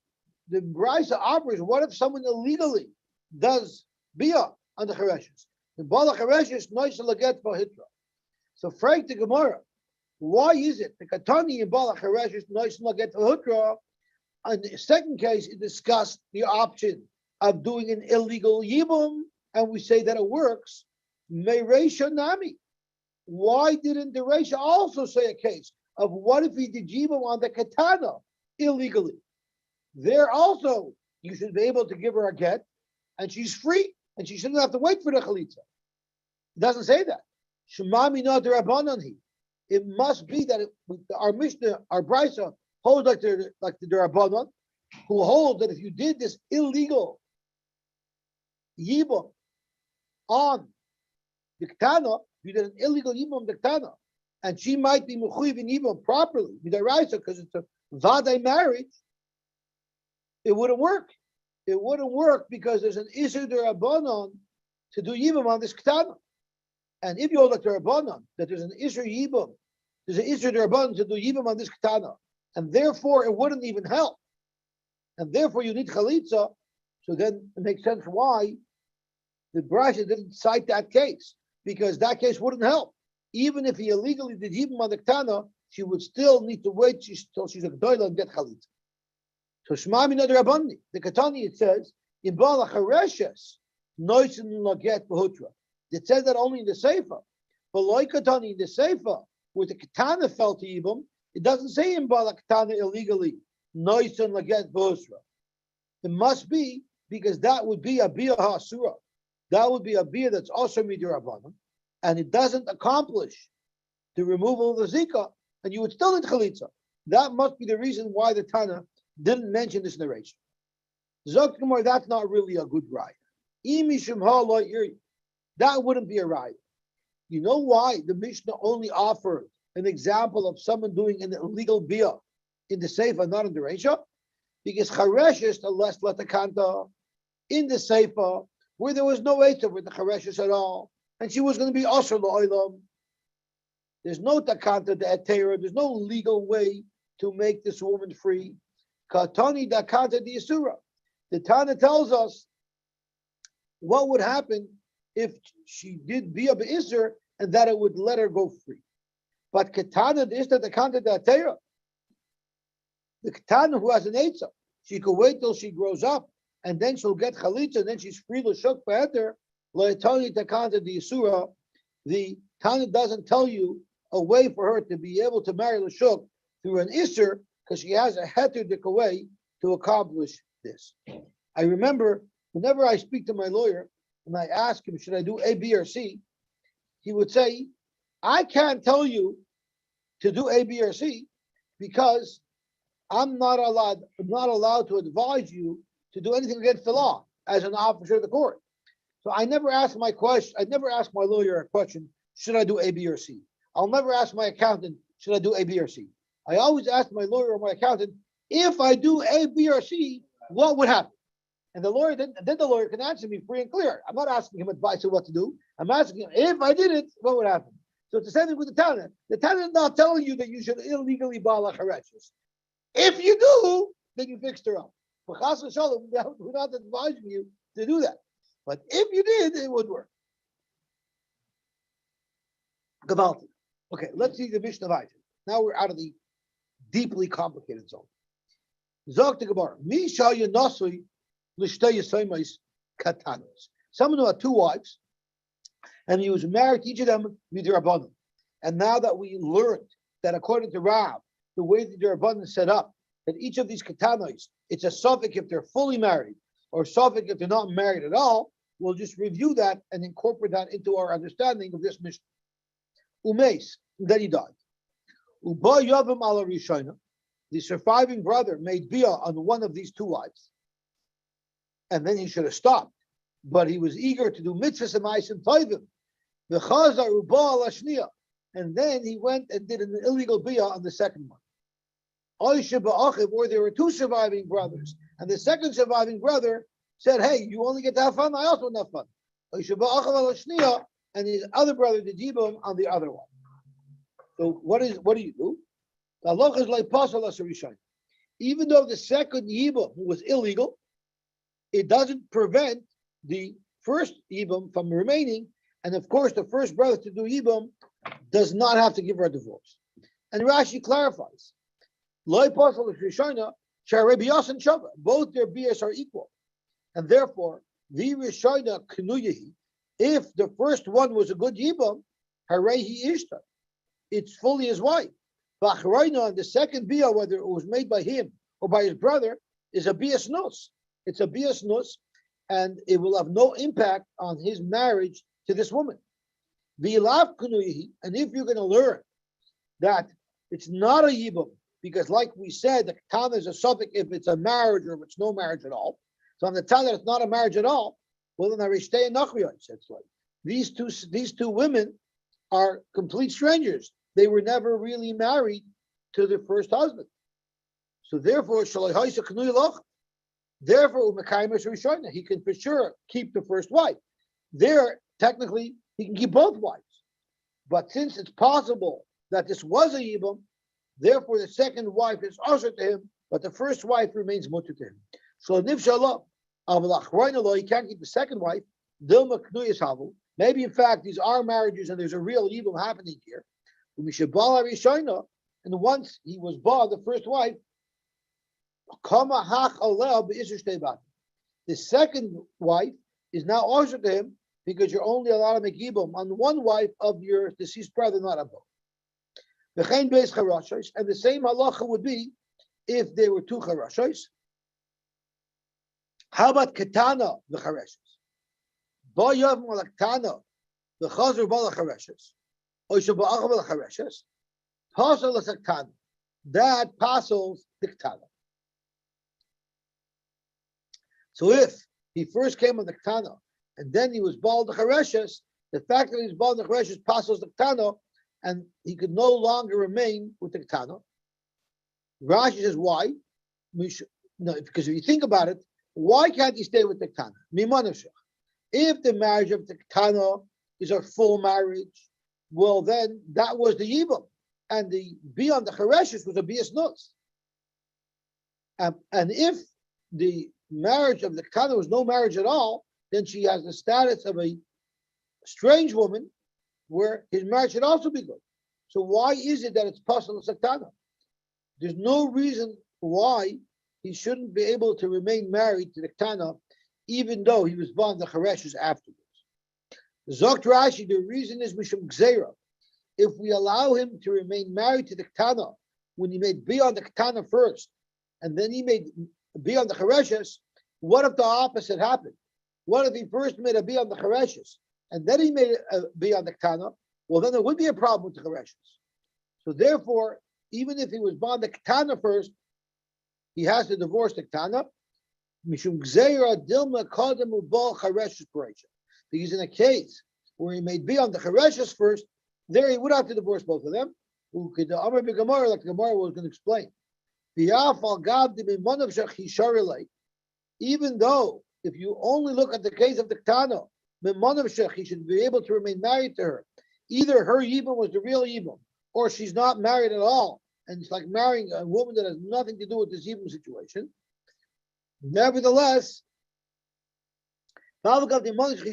the Brisa offers, what if someone illegally does bia on the Chreshes? The Baal of Chreshes nois laget for hitra. So frank the Gemara, why is it the Katani and Baal of Chreshes nois laget for hitra? In the second case, it discussed the option of doing an illegal yibum, and we say that it works. Mereisha nami. Why didn't the Reisha also say a case of what if he did yibum on the Ktana illegally? There also, you should be able to give her a get, and she's free, and she shouldn't have to wait for the chalitza. It doesn't say that. Shemami no derabananhi. It must be that our Mishnah, our Brisa, holds like the Rabbanon, who hold that if you did this illegal yibum on the Ktana, you did an illegal yibum on the Ktana, and she might be mechuyev in yibum properly, because it's a vadai marriage, it wouldn't work. It wouldn't work because there's an isur derabanan to do yibum on this Ktana. And if you hold like the Rabbanon, that there's an isur yibum, there's an isur derabanan to do yibum on this Ktana, and therefore it wouldn't even help. And therefore you need chalitza. So then it makes sense why the Brisa didn't cite that case, because that case wouldn't help. Even if he illegally did yibum on the Ktana, she would still need to wait till she's a gdoila and get chalitza. So Shema min Rabbanani, the Katani, it says in Bala Chreshes noisin laget b'hutra. It says that only in the Sefer, but like Katani in the Sefer, where the Ktana fell to yibum, it doesn't say in Bala Ktana illegally noisin laget b'hutra. It must be because that would be a bia ha'asura. That would be a bia that's also midirabbanan, and it doesn't accomplish the removal of the zika, and you would still need chalitza. That must be the reason why the Tana didn't mention this narration. Zok Gemara, that's not really a good raya. That wouldn't be a raya. You know why the Mishnah only offered an example of someone doing an illegal bia in the Sefer, not in the Reisha? Because Chreshes, the less letakanta, in the Sefer, where there was no Eitzah with the Chreshes at all, and she was going to be Asher La'olam. There's no takanta, the etera, there's no legal way to make this woman free. Katani dakanta di Yisura. The Tana tells us what would happen if she did bia be'isr and that it would let her go free. But Ktana is the dakanta da etera. The Ktana who has an Eitzah, she could wait till she grows up, and then she'll get chalitza, and then she's free to shuk be'eter. Lo'etani dakanta di Yisura. The Tana doesn't tell you a way for her to be able to marry Lashuk through an Isser, because she has a heterdic way to accomplish this. I remember whenever I speak to my lawyer and I ask him, should I do A, B, or C? He would say, I can't tell you to do A, B, or C because I'm not allowed to advise you to do anything against the law as an officer of the court. So I never ask my lawyer a question, should I do A, B, or C? I'll never ask my accountant, should I do A, B, or C? I always ask my lawyer or my accountant, if I do A, B, or C, what would happen? And the lawyer then the lawyer can answer me free and clear. I'm not asking him advice on what to do. I'm asking him, if I did it, what would happen? So it's the same thing with the Tana. The Tana is not telling you that you should illegally bala Chreshes. If you do, then you fixed her up. For Chas v'Shalom, we're not advising you to do that. But if you did, it would work. Gavalti. Okay, let's see the Mishnah Vayter. Now we're out of the deeply complicated zone. Zog to Gemara. Misha Yanasui Lishtay Yisaymas Katanos. Someone who had two wives, and he was married to each of them with their abundance. And now that we learned that according to Rav, the way that their abundance is set up, that each of these katanos, it's a suffix if they're fully married, or suffix if they're not married at all, we'll just review that and incorporate that into our understanding of this mission. Umeis, then he died. Uba Yavam ala Rishona, the surviving brother made bia on one of these two wives. And then he should have stopped. But he was eager to do mitzvahs and ma'asim tovim. V'chazar uba ala shniya. And then he went and did an illegal bia on the second one. Or there were two surviving brothers, and the second surviving brother said, "Hey, you only get to have fun. I also want to have fun." And his other brother did yibum on the other one. So what do you do? The halacha is like pasal asarishayim. Even though the second yibum was illegal, it doesn't prevent the first yibum from remaining. And of course, the first brother to do yibum does not have to give her a divorce. And Rashi clarifies. Both their bias are equal. And therefore, the Rishona Knuyahi, if the first one was a good Yibam, Harehi Ishta, it's fully his wife. Bachraina, the second bia, whether it was made by him or by his brother, is a bias nus. It's a bias nus, and it will have no impact on his marriage to this woman. V'ilav Knuyahi, and if you're going to learn that it's not a Yibam, because like we said, the Ktana is a suffix if it's a marriage or if it's no marriage at all. So on the time that it's not a marriage at all, well then Arishtei and Nachriyah, it's like these two women are complete strangers. They were never really married to their first husband. So therefore, he can for sure keep the first wife. There, technically, he can keep both wives. But since it's possible that this was a Yibam, therefore, the second wife is usher to him, but the first wife remains mutter to him. So nivshallah, he can't keep the second wife. Dilma knuyas havu. Maybe in fact these are marriages and there's a real evil happening here. And once he was bought the first wife, the second wife is now usher to him because you're only allowed to make yibum on one wife of your deceased brother, not a both. And the same halacha would be if there were two charashos. How about Ktana the Chreshes? Ba Yevamos Ktana the Chazar ba Chreshes. Or Shaba'ach ba Chreshes. Pasal is Ktana. That pasals the Ktana. So if he first came on the Ktana and then he was bald the Chreshes, the fact that he's bald the Chreshes pasals the Ktana, and he could no longer remain with the Ktana. Rashi says, why? Because if you think about it, why can't he stay with the Ktana? If the marriage of the Ktana is a full marriage, well then that was the Yibam. And the beyond the Chreshes was a bias nus. And if the marriage of the Ktana was no marriage at all, then she has the status of a strange woman, where his marriage should also be good. So why is it that it's pasal Ktana? There's no reason why he shouldn't be able to remain married to the Ktana, even though he was born the Chreshes afterwards. Zokt Rashi, the reason is mishum gzeira. If we allow him to remain married to the Ktana when he made beyond the Ktana first, and then he made beyond the Chreshes, what if the opposite happened? What if he first made a beyond the Chreshes and then he made a beyond the Ktana? Well, then there would be a problem with the Chreshes. So therefore, even if he was born the Ktana first, he has to divorce the Ktana. Mishum gzeira dilma kadam ubal Chreshes pareisha. Because in a case where he made beyond the Chreshes first, there he would have to divorce both of them. Like the Gemara was going to explain. Even though, if you only look at the case of the Ktana, he should be able to remain married to her. Either her Yibam was the real Yibam, or she's not married at all, and it's like marrying a woman that has nothing to do with this Yibam situation. Nevertheless, Nevertheless,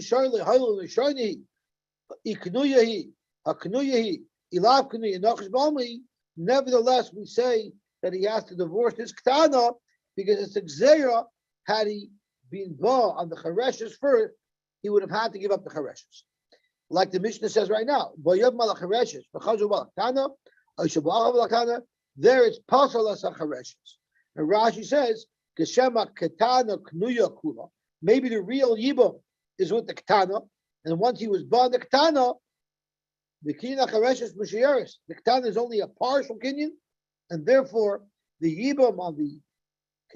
we say that he has to divorce his Ktana because it's a Gzeira. Had he been Ba on the Chreshes first, he would have had to give up the Chreshes. Like the Mishnah says right now, there it's Pasal as a Chreshes. And Rashi says, maybe the real Yibam is with the Ktana, and once he was born the Ktana, the Kinyan Chreshes Mushiyaris. The Ktana is only a partial Kinyan, and therefore the Yibam on the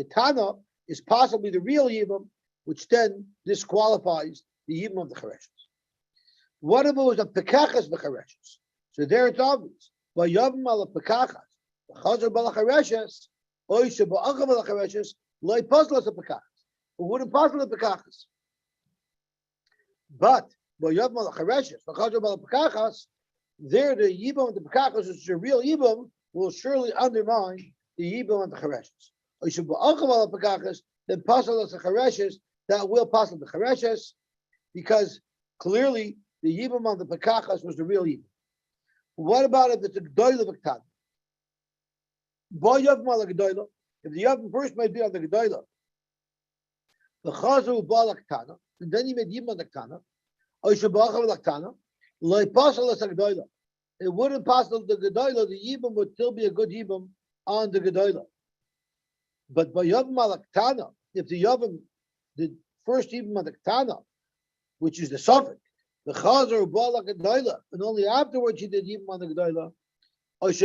Ktana is possibly the real Yibam, which then disqualifies the Yibam of the Chreshes. What if it was a Pekachas B'Chreshes? So there it's obvious. Vayavam al Pekachas, Chazer B'La Chreshes, Oisha B'Achav B'La Chreshes, Loi Paslas Pekachas. It wouldn't possibly Pekachas. But Vayavam al Chreshes, Chazer B'La Pekachas, there the Yibam of the Pekachas, which is a real Yibam, will surely undermine the Yibam of the Chreshes. Oisha B'Achav B'La Pekachas, then Paslas Chreshes, that will Paslas the Chreshes, because clearly the Yibam of the Pekachas was the real Yibam. What about if it's a G'doyla of Ktana? If the Yavim first might be on the G'doyla, the Chazer B'al Ktana, and then he made Yibam on the Ktana, Oishabachav Ktana, Loi Pasal as a G'doyla. It wouldn't pass the G'doyla, the Yibam would still be a good Yibam on the G'doyla. But by Yavim al Ktana, if the Yavim, the first Yibam on the Ktana, which is the Suffolk, the Chazer B'al G'doyla, and only afterwards he did Yibam on the G'doyla, or the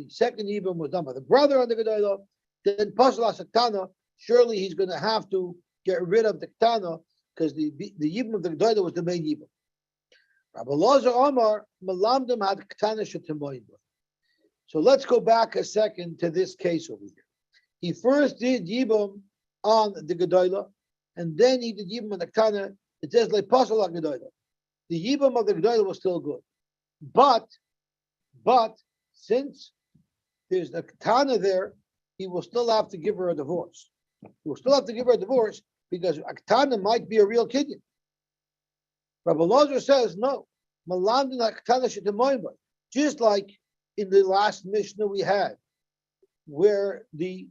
second Yibam was done by the brother on the G'doyla, then Pasal as a Ktana, surely he's going to have to get rid of the Ktana because the Yibam of the G'doyla was the main Yibam. Rabbi Lazar Omar Malamdim had Ktana Shetemoyim. So let's go back a second to this case over here. He first did Yibam on the G'doyla, and then he did Yibam on the Ktana. It says like Pasal al G'doyla. The Yibam of the G'doyla was still good, but since there's the Ktana there, he will still have to give her a divorce. He will still have to give her a divorce because a Ktana might be a real Kinyan. Rabbi Lazar says no. Just like in the last Mishnah we had, where the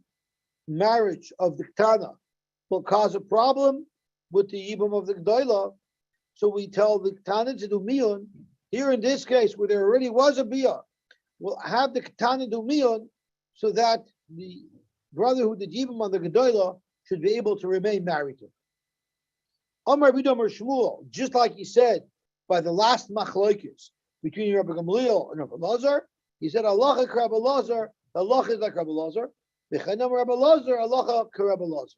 marriage of the Ktana will cause a problem with the Yibam of the G'doyla, so we tell the Ktana to do miyun. Here in this case, where there already was a biyah, we'll have the Ktana do miyun, so that the brother who did Yibam on the G'doyla should be able to remain married to him. Amar B'Damar Shmuel, just like he said by the last machlokes between Rabbi Gamliel and Rabbi Lazar, he said Allah is Rabbi Lazar, Allah is like Rabbi Lazar, V'chanam Rabbi Lazar, Allah Rabbi Lazar.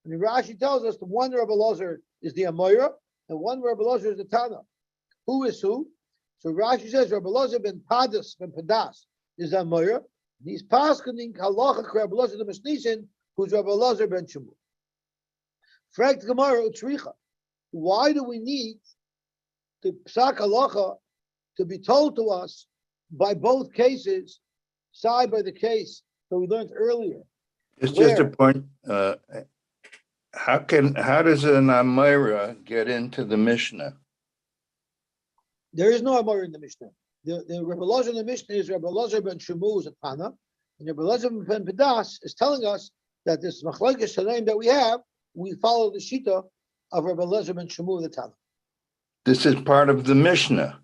And Rashi tells us the one Rabbi Lazar is the Amoira, and one Rabbi Lazar is the Tana. Who is who? So Rashi says Rabbi Lazar ben Padas is the Amoira. He's paskening halacha Rabbi Lazar the Mishnisen, who's Rabbi Lazar ben Shmuel. Fragt Gemara Utzricha. Why do we need the psak halacha to be told to us by both cases, side by the case that we learned earlier? It's just a point. How does an Amira get into the Mishnah? There is no Amira in the Mishnah. The Rabbi Lazar in the Mishnah is Rabbi Lazar ben Shmuel is a Tana, and Rabbi Lazar ben Pedas is telling us that this machlokes shalaim that we have, we follow the shita of Rabbi Lazar ben Shmuel the Tana. This is part of the Mishnah.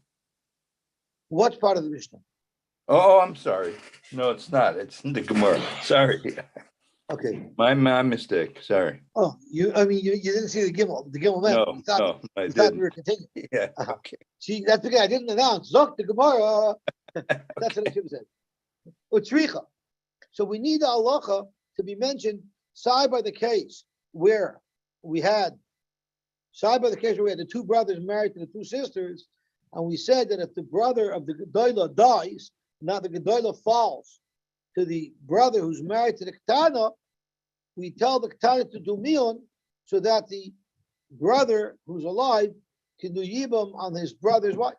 What's part of the Mishnah? Oh, I'm sorry. No, it's not. It's in the Gemara. Sorry. Okay. My mistake. Sorry. Oh, you didn't see the Gimel. The Gimel meant No, I didn't. Thought we were continuing. Yeah. Okay. See, that's okay. I didn't announce. Zok the Gemara. That's what I should have said. Utzricha. So we need the halacha to be mentioned side by the case where we had the two brothers married to the two sisters, and we said that if the brother of the G'doyla dies, now the G'doyla falls to the brother who's married to the Ktana, we tell the Ktana to do miyun so that the brother who's alive can do yibam on his brother's wife.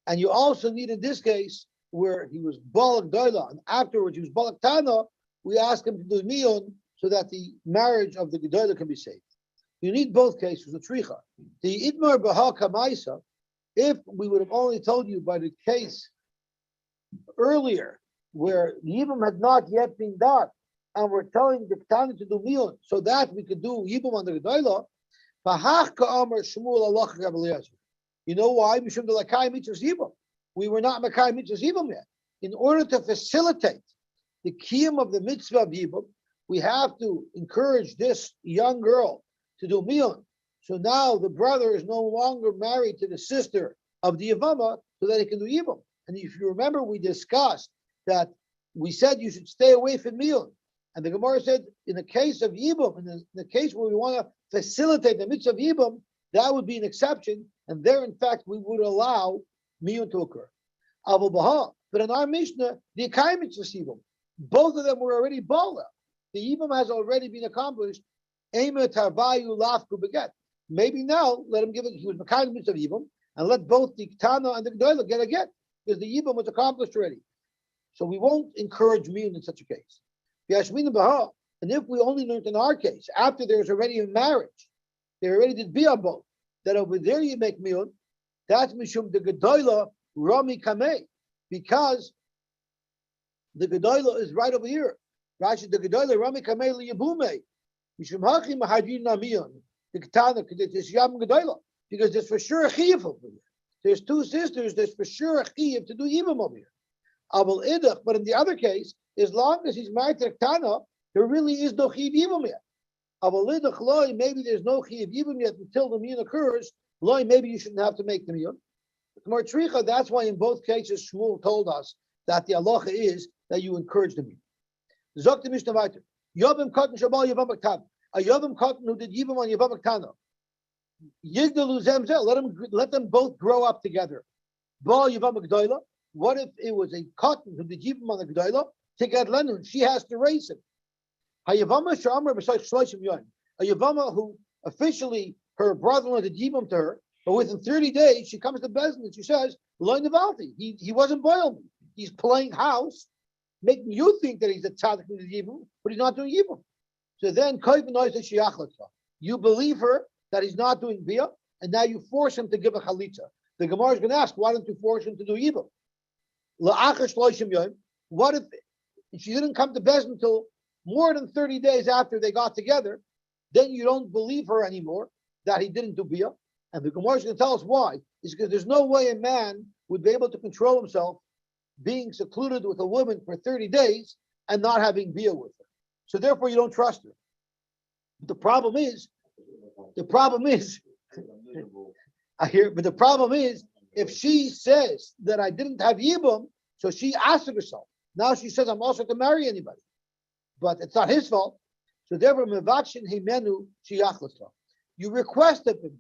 And you also need in this case where he was balak doila and afterwards he was balak tana, we ask him to do miyun so that the marriage of the G'doyla can be saved. You need both cases of tricha. The idmar b'ha kamaisa. If we would have only told you by the case earlier where the yibum had not yet been done, and we're telling the Ktana to do mion, so that we could do yibum on the gedolah. V'hach ka'amar Shmuel Allah Rabbi Eliezer. You know why? Mishum de lakai mitzvahs yibum. We were not makai mitzvahs yibum yet. In order to facilitate the kiyum of the mitzvah of yibum, we have to encourage this young girl to do mion. So now the brother is no longer married to the sister of the Yevama, so that he can do yibum. And if you remember, we discussed that we said you should stay away from mion. And the Gemara said, in the case of yibum, in the case where we want to facilitate the mitzvah of yibum, that would be an exception. And there, in fact, we would allow mion to occur. But in our Mishnah, the Akai mitzvah yibum, both of them were already bala. The yibum has already been accomplished. Maybe now let him give it. He was Makai mitzvah yibum, and let both the Ktana and the Gdoila get a get, because the yibum was accomplished already. So we won't encourage miun in such a case. And if we only learned in our case, after there's already a marriage, they already did biyah both, that over there you make miun, that's mishum the Gdoila Rami Kamei, because the Gdoila is right over here. Rashi the Gdoila Rami Kamei liyabume, mishum hachim mahadin miun. The Ktana, this Yam Gedolah, because there's for sure a chiyuv over here. There's two sisters, there's for sure a chiyuv to do yibum over here. Abel idach, but in the other case, as long as he's married to Ktana, there really is no chiyuv yibum yet. Abel idach loy, maybe there's no chiyuv yibum yet until the miyun occurs. Loy, maybe you shouldn't have to make the miyun. More tricha, that's why in both cases Shmuel told us that the halacha is that you encourage the miyun. Zok the Mishnah weiter. Yobim katan shabal yavam Ktana. A Yavam Katan who did Yibam on Yavam Ktana. Yigdalu zemzel, let them both grow up together. Ba Yavam Gdoila. What if it was a Katan who did Yibam on the Gdoila? Tigat Lenun, she has to raise him. Hayavama Shamar b'Sayich Shloshim Yoim. A Yavama who officially her brother-in-law did Yibam to her, but within 30 days she comes to Bezdin and she says, Loy Nevalti, he wasn't boiled. He's playing house, making you think that he's a tzaddik who did Yibam, but he's not doing Yibam. So then, you believe her that he's not doing biyah, and now you force him to give a chalitza. The Gemara is going to ask, why don't you force him to do yibum? What if she didn't come to Bez until more than 30 days after they got together? Then you don't believe her anymore that he didn't do biyah. And the Gemara is going to tell us why. It's because there's no way a man would be able to control himself being secluded with a woman for 30 days and not having biyah with her. So therefore, you don't trust her. But the problem is, if she says that I didn't have yibum, so she asked herself. Now she says I'm also to marry anybody, but it's not his fault. So therefore, mevakshin himenu sheyachlasa. You request of him.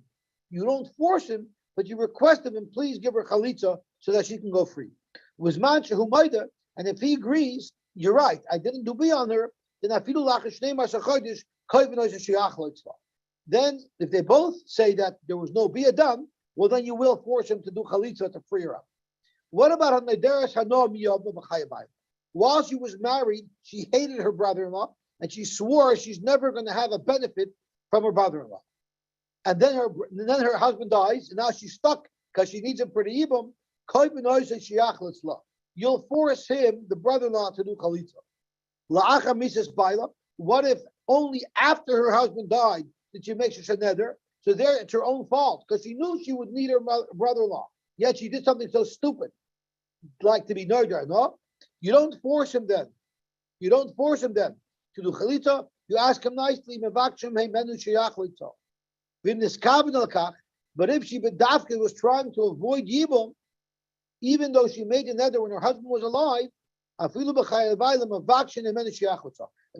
You don't force him, but you request of him. Please give her chalitza so that she can go free. Wizman shehumayda, and if he agrees, you're right. I didn't do be on her. Then if they both say that there was no biyah done, well then you will force him to do chalitza to free her up. What about while she was married, she hated her brother-in-law and she swore she's never going to have a benefit from her brother-in-law. And then her husband dies, and now she's stuck because she needs him for the yibum. You'll force him, the brother-in-law, to do chalitza. What if only after her husband died did she make shusha neder? So there, it's her own fault because she knew she would need her brother-in-law. Yet she did something so stupid, like to be neder. No, you don't force him then. You don't force him then to do chalitza. You ask him nicely. But if she bedafka was trying to avoid yibum, even though she made a neder when her husband was alive. If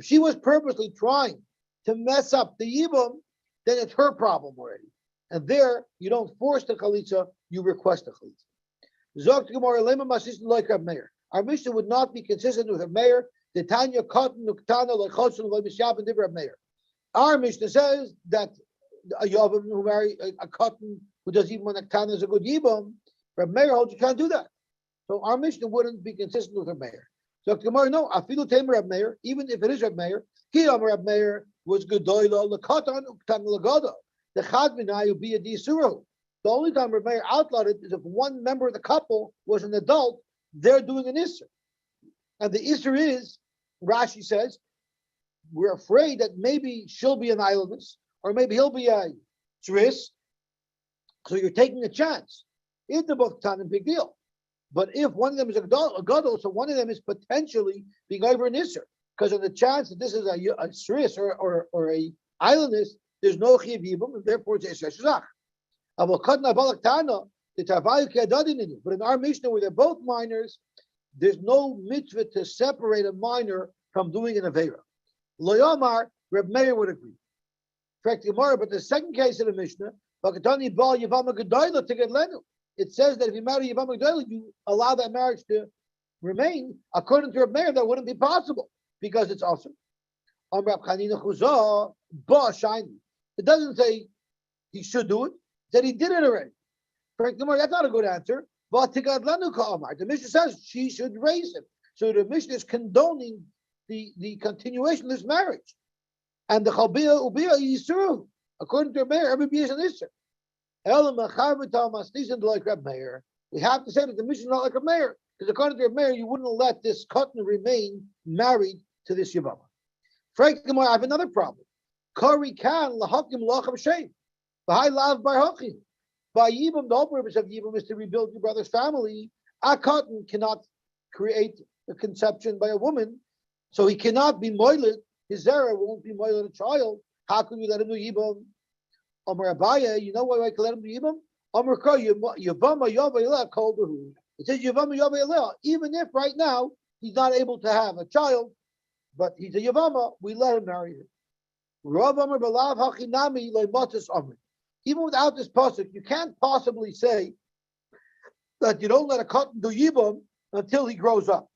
she was purposely trying to mess up the yibum, then it's her problem already. And there, you don't force the chalitza, you request the chalitza. Our Mishnah would not be consistent with Reb Meir. Our Mishnah says that a Yavim who marry a Katan who does yibum on a Ktana is a good yibum. Reb Meir holds you can't do that. So our Mishnah wouldn't be consistent with Reb Meir. So Gemara, no, afilu tamer Reb Meir, even if it is Reb Meir, ki Reb Meir, was Gedoyla Lekatan Ktana Legada. The Chadminai would be a Disuru. The only time Reb Meir outlawed it is if one member of the couple was an adult, they're doing an Isser. And the Isser is, Rashi says, we're afraid that maybe she'll be an islandess, or maybe he'll be a Chreshes. So you're taking a chance. If they're both Ktana, big deal. But if one of them is a gadol, so one of them is potentially being over an Isser. Because on the chance that this is a Chreshes or a islandess, there's no Chiv Yibum, and therefore it's a Isser Shazach. But in our Mishnah, where they're both minors, there's no mitzvah to separate a minor from doing an Avera. Loyamar, Reb Meir would agree. Correct Gemara, but the second case of the Mishnah, it says that if you marry Yevamos Gedolah, you allow that marriage to remain. According to Reb Meir, that wouldn't be possible because it's awesome. It doesn't say he should do it. It said he did it already. Correct Gemara, that's not a good answer. The Mishnah says she should raise him. So the Mishnah is condoning the continuation of this marriage. And the Chalbia Ubia Yisru, according to Reb Meir, every is an Isser. We have to say that the Mishnah is not like Reb Meir, because according to Reb Meir, you wouldn't let this Ktana remain married to this Yevama. Frank Gemara, I have another problem. Kari kan lahakim lachem shem. B'hai lav bar hachim. By Yibam, the whole purpose of Yibam is to rebuild your brother's family. A Ktana cannot create a conception by a woman, so he cannot be moiled. His zera won't be moiled a child. How can we let him do Yibam? Amar Abaya, you know why I can let him do Yibam? Amar Ka Yevama Yavelah called the. It says Yevama Yavelah. Even if right now he's not able to have a child, but he's a Yevama, we let him marry her. Rav Amar Balav Hachinami Leimatis Amar. Even without this pasuk, you can't possibly say that you don't let a Ktana do Yibam until he grows up.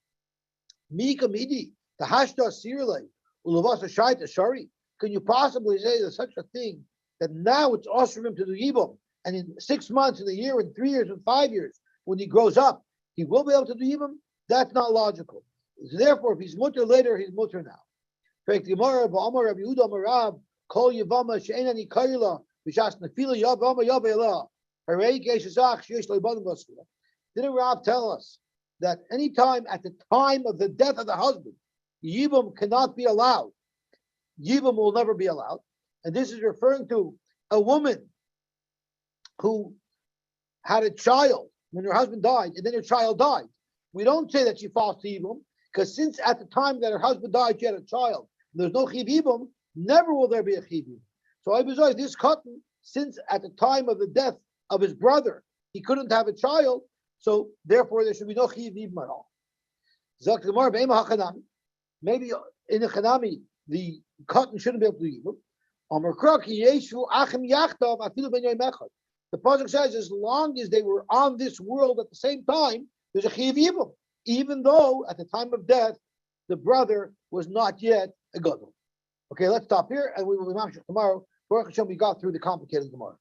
Mika Midi, the Hashda Sirle, Ulavasa Shaita Shari. Can you possibly say there's such a thing that now it's awesome him to do Yibam, and in 6 months, in a year, in 3 years, in 5 years, when he grows up, he will be able to do Yibam? That's not logical. So therefore, if he's mutter later, he's mutter now. The didn't Rav tell us that any time at the time of the death of the husband, Yibam cannot be allowed? Yibam will never be allowed. And this is referring to a woman who had a child when her husband died, and then her child died. We don't say that she falls to Yibam, because since at the time that her husband died, she had a child, there's no Chiv Yibam, never will there be a Chiv Yibam. So I believe this Ktana, since at the time of the death of his brother, he couldn't have a child, so therefore there should be no Chiv Yibam at all. Maybe in the Chanami, the Ktana shouldn't be able to do Yibam. The pasuk says, as long as they were on this world at the same time, there's a Chiv Yibam, even though at the time of death, the brother was not yet a gadol. Okay, let's stop here, and we will be mamshech tomorrow. Baruch Hashem, we got through the complicated Gemara.